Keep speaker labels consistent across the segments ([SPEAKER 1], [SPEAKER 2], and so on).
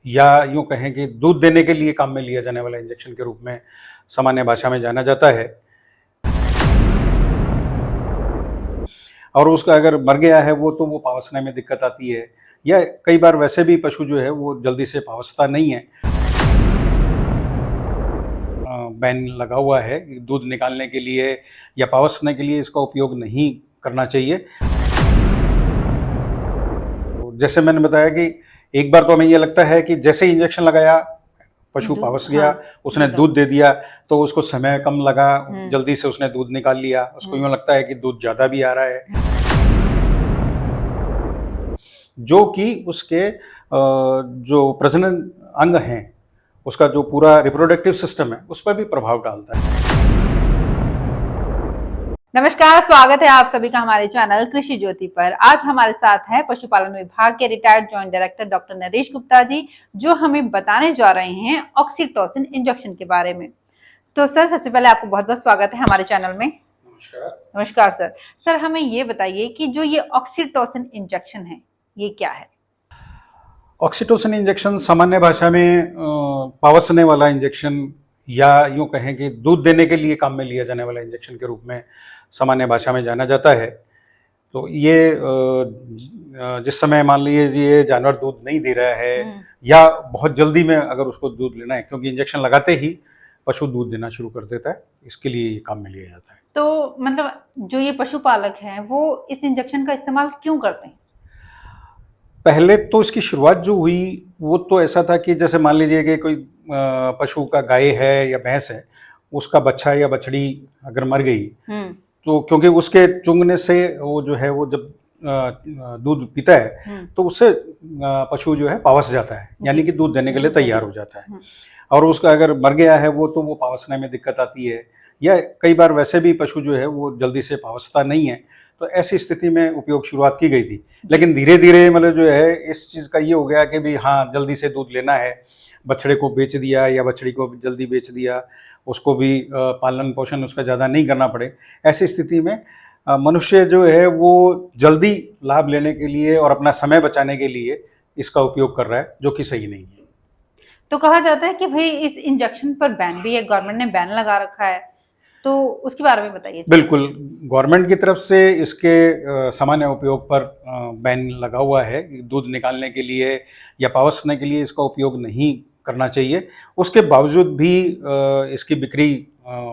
[SPEAKER 1] या यूँ कहें कि दूध देने के लिए काम में लिया जाने वाला इंजेक्शन के रूप में सामान्य भाषा में जाना जाता है। और उसका अगर मर गया है वो, तो वो पावसने में दिक्कत आती है, या कई बार वैसे भी पशु जो है वो जल्दी से पावसता नहीं है। बैन लगा हुआ है कि दूध निकालने के लिए या पावसने के लिए इसका उपयोग नहीं करना चाहिए। जैसे मैंने बताया कि एक बार तो हमें ये लगता है कि जैसे ही इंजेक्शन लगाया पशु पावस गया,
[SPEAKER 2] हाँ,
[SPEAKER 1] उसने दूध दे दिया, तो उसको समय कम लगा, जल्दी से उसने दूध निकाल लिया, उसको यूँ लगता है कि दूध ज़्यादा भी आ रहा है, जो कि उसके जो प्रजनन अंग हैं, उसका जो पूरा रिप्रोडक्टिव सिस्टम है, उस पर भी प्रभाव डालता है।
[SPEAKER 2] नमस्कार, स्वागत है आप सभी का हमारे चैनल कृषि ज्योति पर। आज हमारे साथ हैं पशुपालन विभाग के retired joint director doctor Naresh Gupta ji, जो हमें बताने जा रहे हैं ऑक्सीटोसिन इंजेक्शन के बारे में। तो सर, सबसे पहले आपको बहुत बहुत स्वागत है हमारे चैनल में। नमस्कार सर। सर, हमें ये बताइए कि जो ये ऑक्सीटोसिन इंजेक्शन है, ये क्या है?
[SPEAKER 1] ऑक्सीटोसिन इंजेक्शन सामान्य भाषा में पावसने वाला इंजेक्शन, या यूँ कहें कि दूध देने के लिए काम में लिया जाने वाला इंजेक्शन के रूप में सामान्य भाषा में जाना जाता है। तो ये जिस समय मान लीजिए ये जानवर दूध नहीं दे रहा है, या बहुत जल्दी में अगर उसको दूध लेना है, क्योंकि इंजेक्शन लगाते ही पशु दूध देना शुरू कर देता है, इसके लिए ये काम में लिया जाता है।
[SPEAKER 2] तो मतलब जो ये पशुपालक हैं वो इस इंजेक्शन का इस्तेमाल क्यों करते हैं?
[SPEAKER 1] पहले तो इसकी शुरुआत जो हुई वो तो ऐसा था कि जैसे मान लीजिए कि कोई पशु का गाय है या भैंस है, उसका बच्चा या बछड़ी अगर मर गई, तो क्योंकि उसके चुंगने से वो जो है वो जब दूध पीता है तो उससे पशु जो है पावस जाता है, यानी कि दूध देने के लिए तैयार हो जाता है। और उसका अगर मर गया है वो, तो वो पावसने में दिक्कत आती है, या कई बार वैसे भी पशु जो है वो जल्दी से पावसता नहीं है, तो ऐसी स्थिति में उपयोग शुरुआत की गई थी। लेकिन धीरे धीरे मतलब जो है इस चीज़ का ये हो गया कि भी हाँ, जल्दी से दूध लेना है, बछड़े को बेच दिया या बछड़ी को जल्दी बेच दिया, उसको भी पालन पोषण उसका ज़्यादा नहीं करना पड़े। ऐसी स्थिति में मनुष्य जो है वो जल्दी लाभ लेने के लिए और अपना समय बचाने के लिए इसका उपयोग कर रहा है, जो कि सही नहीं है।
[SPEAKER 2] तो कहा जाता है कि भाई इस इंजेक्शन पर बैन भी है, गवर्नमेंट ने बैन लगा रखा है, तो उसके बारे में बताइए।
[SPEAKER 1] बिल्कुल, गवर्नमेंट की तरफ से इसके सामान्य उपयोग पर बैन लगा हुआ है। दूध निकालने के लिए या पावसने के लिए इसका उपयोग नहीं करना चाहिए। उसके बावजूद भी इसकी बिक्री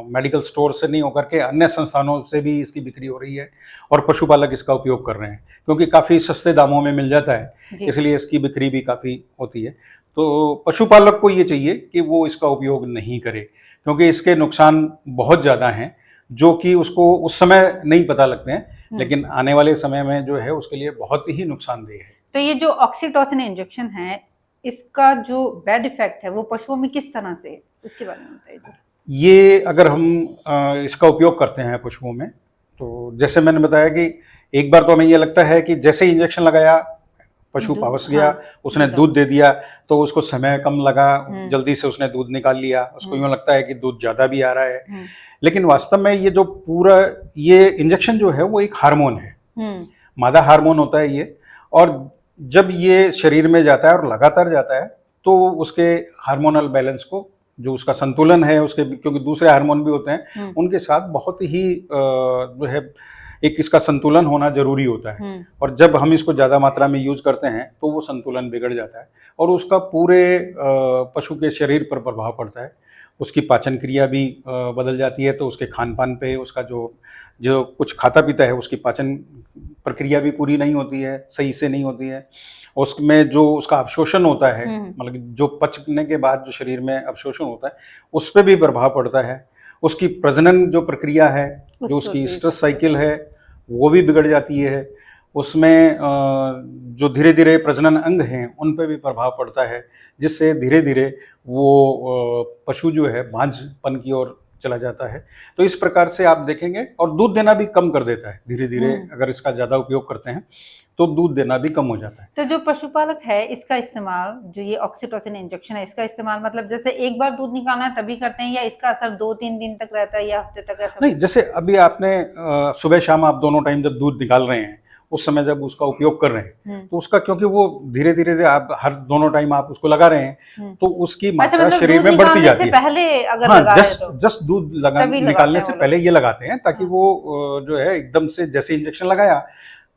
[SPEAKER 1] मेडिकल स्टोर से नहीं होकर के अन्य संस्थानों से भी इसकी बिक्री हो रही है, और पशुपालक इसका उपयोग कर रहे हैं, क्योंकि काफ़ी सस्ते दामों में मिल जाता है, इसलिए इसकी बिक्री भी काफ़ी होती है। तो पशुपालक को ये चाहिए कि वो इसका उपयोग नहीं करे, क्योंकि इसके नुकसान बहुत ज़्यादा हैं, जो कि उसको उस समय नहीं पता लगते हैं, लेकिन आने वाले समय में जो है उसके लिए बहुत ही नुकसानदेह है।
[SPEAKER 2] तो ये जो ऑक्सीटोसिन इंजेक्शन है, इसका जो बैड इफेक्ट है वो पशुओं में किस तरह से है, इसके बारे में बताइए।
[SPEAKER 1] ये अगर हम इसका उपयोग करते हैं पशुओं में, तो जैसे मैंने बताया कि एक बार तो हमें ये लगता है कि जैसे ही इंजेक्शन लगाया पशु पावस गया, उसने दूध दे दिया, तो उसको समय कम लगा, जल्दी से उसने दूध निकाल लिया, उसको यूँ लगता है कि दूध ज़्यादा भी आ रहा है। लेकिन वास्तव में ये जो पूरा ये इंजेक्शन जो है वो एक हार्मोन है, मादा हार्मोन होता है ये, और जब ये शरीर में जाता है और लगातार जाता है, तो उसके हार्मोनल बैलेंस को, जो उसका संतुलन है उसके, क्योंकि दूसरे हार्मोन भी होते हैं, उनके साथ बहुत ही जो है एक इसका संतुलन होना जरूरी होता है। और जब हम इसको ज़्यादा मात्रा में यूज करते हैं तो वो संतुलन बिगड़ जाता है, और उसका पूरे पशु के शरीर पर प्रभाव पड़ता है। उसकी पाचन क्रिया भी बदल जाती है, तो उसके खान पान पे उसका जो कुछ खाता पीता है, उसकी पाचन प्रक्रिया भी पूरी नहीं होती है, सही से नहीं होती है। उसमें जो उसका अवशोषण होता है, मतलब जो पचने के बाद जो शरीर में अवशोषण होता है, उस पर भी प्रभाव पड़ता है। उसकी प्रजनन जो प्रक्रिया है, जो उसकी स्ट्रेस साइकिल है, वो भी बिगड़ जाती है। उसमें जो धीरे धीरे प्रजनन अंग हैं उन पर भी प्रभाव पड़ता है, जिससे धीरे धीरे वो पशु जो है बांझपन की ओर चला जाता है। तो इस प्रकार से आप देखेंगे, और दूध देना भी कम कर देता है धीरे धीरे, अगर इसका ज़्यादा उपयोग करते हैं तो दूध देना भी कम हो जाता है।
[SPEAKER 2] तो जो पशुपालक है, इसका इस्तेमाल, जो ये ऑक्सीटोसिन इंजेक्शन है, इसका इस्तेमाल मतलब जैसे एक बार दूध निकालना है तभी करते हैं, या इसका असर 2-3 दिन तक रहता है या हफ्ते तक? ऐसा
[SPEAKER 1] नहीं, जैसे अभी आपने सुबह शाम आप दोनों टाइम जब दूध निकाल रहे हैं, उस समय जब उसका उपयोग कर रहे हैं तो उसका, क्योंकि वो धीरे धीरे आप हर दोनों टाइम आप उसको लगा रहे हैं तो उसकी मात्रा
[SPEAKER 2] मतलब
[SPEAKER 1] शरीर
[SPEAKER 2] दूध
[SPEAKER 1] में बढ़ती
[SPEAKER 2] निकालने
[SPEAKER 1] जाती
[SPEAKER 2] से
[SPEAKER 1] है।
[SPEAKER 2] पहले अगर
[SPEAKER 1] हाँ,
[SPEAKER 2] लगा रहे तो
[SPEAKER 1] जस्ट दूध
[SPEAKER 2] तभी लगाते
[SPEAKER 1] निकालने
[SPEAKER 2] हैं
[SPEAKER 1] से
[SPEAKER 2] वो
[SPEAKER 1] पहले
[SPEAKER 2] लोग।
[SPEAKER 1] ये लगाते हैं, ताकि
[SPEAKER 2] हाँ।
[SPEAKER 1] वो जो है एकदम से जैसे इंजेक्शन लगाया,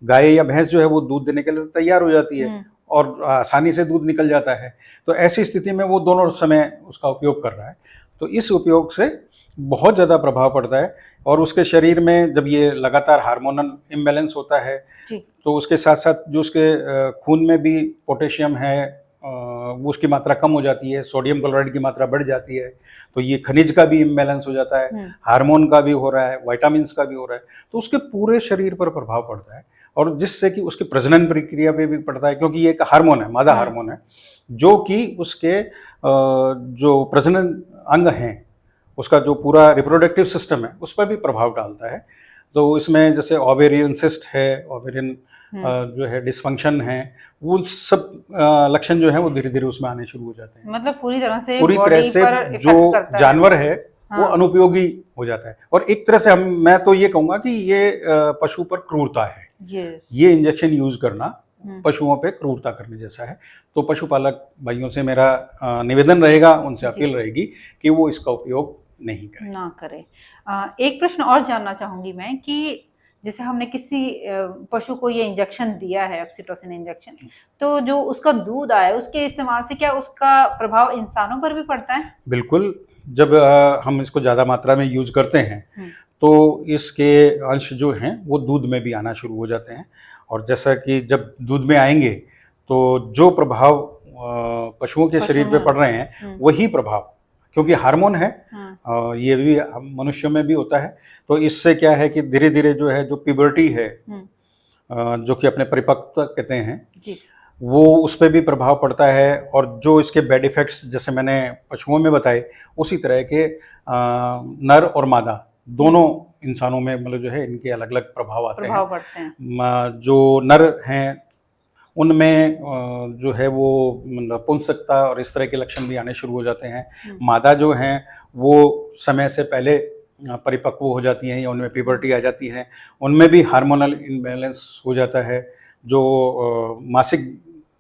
[SPEAKER 1] गाय या भैंस जो है वो दूध देने के लिए तैयार हो जाती है और आसानी से दूध निकल जाता है। तो ऐसी स्थिति में वो दोनों समय उसका उपयोग कर रहा है, तो इस उपयोग से बहुत ज़्यादा प्रभाव पड़ता है। और उसके शरीर में जब ये लगातार हार्मोनल इम्बैलेंस होता है
[SPEAKER 2] जी।
[SPEAKER 1] तो उसके साथ साथ जो उसके खून में भी पोटेशियम है वो उसकी मात्रा कम हो जाती है, सोडियम क्लोराइड की मात्रा बढ़ जाती है, तो ये खनिज का भी इम्बैलेंस हो जाता है, हार्मोन का भी हो रहा है, विटामिन्स का भी हो रहा है, तो उसके पूरे शरीर पर प्रभाव पड़ता है। और जिससे कि उसकी प्रजनन प्रक्रिया पे भी पड़ता है, क्योंकि ये एक हार्मोन है, मादा हार्मोन है, जो कि उसके जो प्रजनन अंग हैं, उसका जो पूरा रिप्रोडक्टिव सिस्टम है उस पर भी प्रभाव डालता है। तो इसमें जैसे ओवेरियन सिस्ट है, ओवेरियन जो है डिसफंक्शन है, वो सब लक्षण जो है वो धीरे धीरे उसमें आने शुरू हो जाते हैं।
[SPEAKER 2] मतलब पूरी तरह से
[SPEAKER 1] पूरी
[SPEAKER 2] बॉडी पर
[SPEAKER 1] जो
[SPEAKER 2] इफेक्ट करता
[SPEAKER 1] जानवर है वो
[SPEAKER 2] हाँ।
[SPEAKER 1] अनुपयोगी हो जाता है। और एक तरह से मैं तो ये कहूंगा कि ये पशु पर क्रूरता है।
[SPEAKER 2] यस।
[SPEAKER 1] ये इंजेक्शन यूज करना पशुओं पे क्रूरता करने जैसा है। तो पशुपालक भाइयों से मेरा निवेदन रहेगा, उनसे अपील रहेगी कि वो इसका उपयोग नहीं करें,
[SPEAKER 2] ना करें। एक प्रश्न और जानना चाहूंगी मैं कि जैसे हमने किसी पशु को ये इंजेक्शन दिया है, ऑक्सीटोसिन इंजेक्शन, तो जो उसका दूध आया उसके इस्तेमाल से क्या उसका प्रभाव इंसानों पर भी पड़ता है?
[SPEAKER 1] बिल्कुल। जब हम इसको ज़्यादा मात्रा में यूज करते हैं तो इसके अंश जो हैं वो दूध में भी आना शुरू हो जाते हैं। और जैसा कि जब दूध में आएंगे तो जो प्रभाव पशुओं के शरीर पे पड़ रहे हैं वही प्रभाव, क्योंकि हार्मोन है, ये भी मनुष्यों में भी होता है। तो इससे क्या है कि धीरे धीरे जो है, जो प्यूबर्टी है, जो कि अपने परिपक्वता कहते हैं
[SPEAKER 2] जी।
[SPEAKER 1] वो उस पर भी प्रभाव पड़ता है। और जो इसके बैड इफेक्ट्स जैसे मैंने पशुओं में बताए, उसी तरह के नर और मादा दोनों इंसानों में मतलब जो है इनके अलग अलग प्रभाव आते हैं। जो नर हैं उनमें जो है वो मतलब पुंसकता और इस तरह के लक्षण भी आने शुरू हो जाते हैं। मादा जो हैं वो समय से पहले परिपक्व हो जाती हैं या उनमें प्यूबर्टी आ जाती है, उनमें भी हार्मोनल इम्बैलेंस हो जाता है। जो मासिक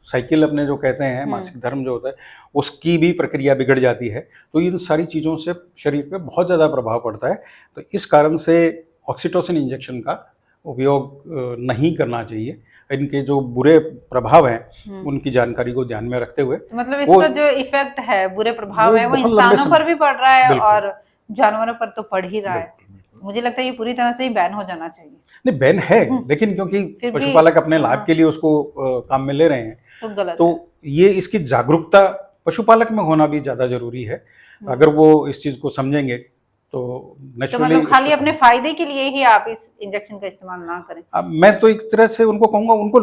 [SPEAKER 1] साइकिल अपने जो कहते हैं, मासिक धर्म जो होता है, उसकी भी प्रक्रिया बिगड़ जाती है। तो इन सारी चीज़ों से शरीर पे बहुत ज़्यादा प्रभाव पड़ता है। तो इस कारण से ऑक्सीटोसिन इंजेक्शन का उपयोग नहीं करना चाहिए। इनके जो बुरे प्रभाव हैं उनकी जानकारी को ध्यान में रखते हुए,
[SPEAKER 2] मतलब इसका जो इफेक्ट है, बुरे प्रभाव है, वो इंसानों पर भी पड़ रहा है और जानवरों पर तो पड़ ही रहा है। मुझे लगता है ये पूरी तरह से ही बैन हो जाना चाहिए।
[SPEAKER 1] नहीं, बैन है, लेकिन क्योंकि पशुपालक अपने लाभ के लिए उसको काम में ले रहे हैं
[SPEAKER 2] तो गलत
[SPEAKER 1] तो
[SPEAKER 2] है।
[SPEAKER 1] ये इसकी जागरूकता पशुपालक में होना भी ज्यादा जरूरी है। अगर वो इस चीज को समझेंगे तो नेचुरली,
[SPEAKER 2] मतलब खाली अपने फायदे के लिए ही आप इस इंजेक्शन का इस्तेमाल ना करें।
[SPEAKER 1] मैं तो एक तरह से उनको कहूंगा, उनको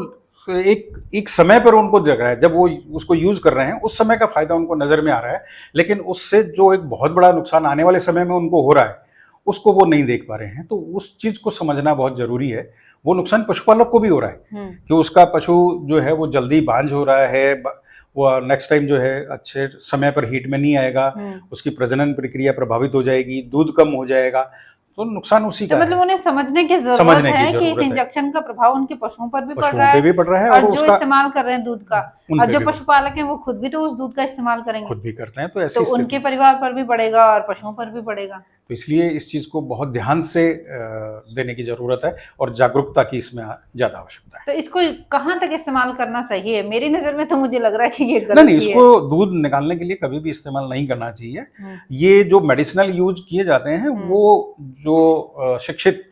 [SPEAKER 1] एक समय पर उनको देख रहा है, जब वो उसको यूज कर रहे हैं उस समय का फायदा उनको नजर में आ रहा है, लेकिन उससे जो एक बहुत बड़ा नुकसान आने वाले समय में उनको हो रहा है उसको वो नहीं देख पा रहे हैं। तो उस चीज को समझना बहुत जरूरी है। वो नुकसान पशुपालक को भी हो रहा है कि उसका पशु जो है वो जल्दी बांझ हो रहा है, वो नेक्स्ट टाइम जो है अच्छे समय पर हीट में नहीं आएगा, उसकी प्रजनन प्रक्रिया प्रभावित हो जाएगी, दूध कम हो जाएगा, तो नुकसान उसी का
[SPEAKER 2] मतलब उन्हें समझने की जरूरत है कि इस इंजेक्शन का प्रभाव उनके पशुओं पर भी पड़ रहा है और जो इस्तेमाल कर रहे हैं दूध का, और जो पशुपालक हैं वो खुद भी तो उस दूध का इस्तेमाल करेंगे,
[SPEAKER 1] खुद भी करते हैं, तो ऐसे
[SPEAKER 2] उनके परिवार पर भी पड़ेगा और पशुओं पर भी पड़ेगा।
[SPEAKER 1] तो इसलिए इस चीज को बहुत ध्यान से देने की जरूरत है और जागरूकता की इसमें ज्यादा आवश्यकता है।
[SPEAKER 2] तो इसको कहाँ तक इस्तेमाल करना सही है? मेरी नजर में तो मुझे लग रहा है कि ये गलत
[SPEAKER 1] नहीं, इसको दूध निकालने के लिए कभी भी इस्तेमाल नहीं करना चाहिए। ये जो मेडिसिनल यूज किए जाते हैं वो जो शिक्षित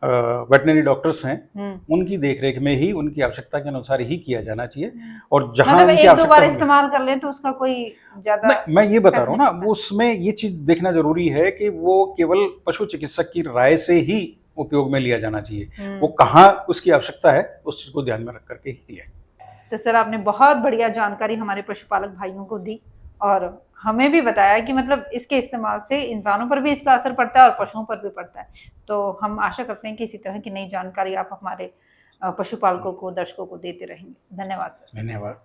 [SPEAKER 1] वेटनरी डॉक्टर्स हैं उनकी देखरेख में ही, उनकी आवश्यकता के अनुसार ही किया जाना चाहिए। और जहां
[SPEAKER 2] मतलब एक दो बार इस्तेमाल कर लें तो उसका कोई ज्यादा,
[SPEAKER 1] मैं ये बता रहा हूँ ना, उसमें ये चीज देखना जरूरी है कि वो केवल पशु चिकित्सक की राय से ही उपयोग में लिया जाना चाहिए। वो कहाँ उसकी आवश्यकता है उस चीज को ध्यान में रख करके ही लिया।
[SPEAKER 2] तो सर आपने बहुत बढ़िया जानकारी हमारे पशुपालक भाइयों को दी और हमें भी बताया कि मतलब इसके इस्तेमाल से इंसानों पर भी इसका असर पड़ता है और पशुओं पर भी पड़ता है। तो हम आशा करते हैं कि इसी तरह की नई जानकारी आप हमारे पशुपालकों को, दर्शकों को देते रहेंगे। धन्यवाद सर।
[SPEAKER 1] धन्यवाद।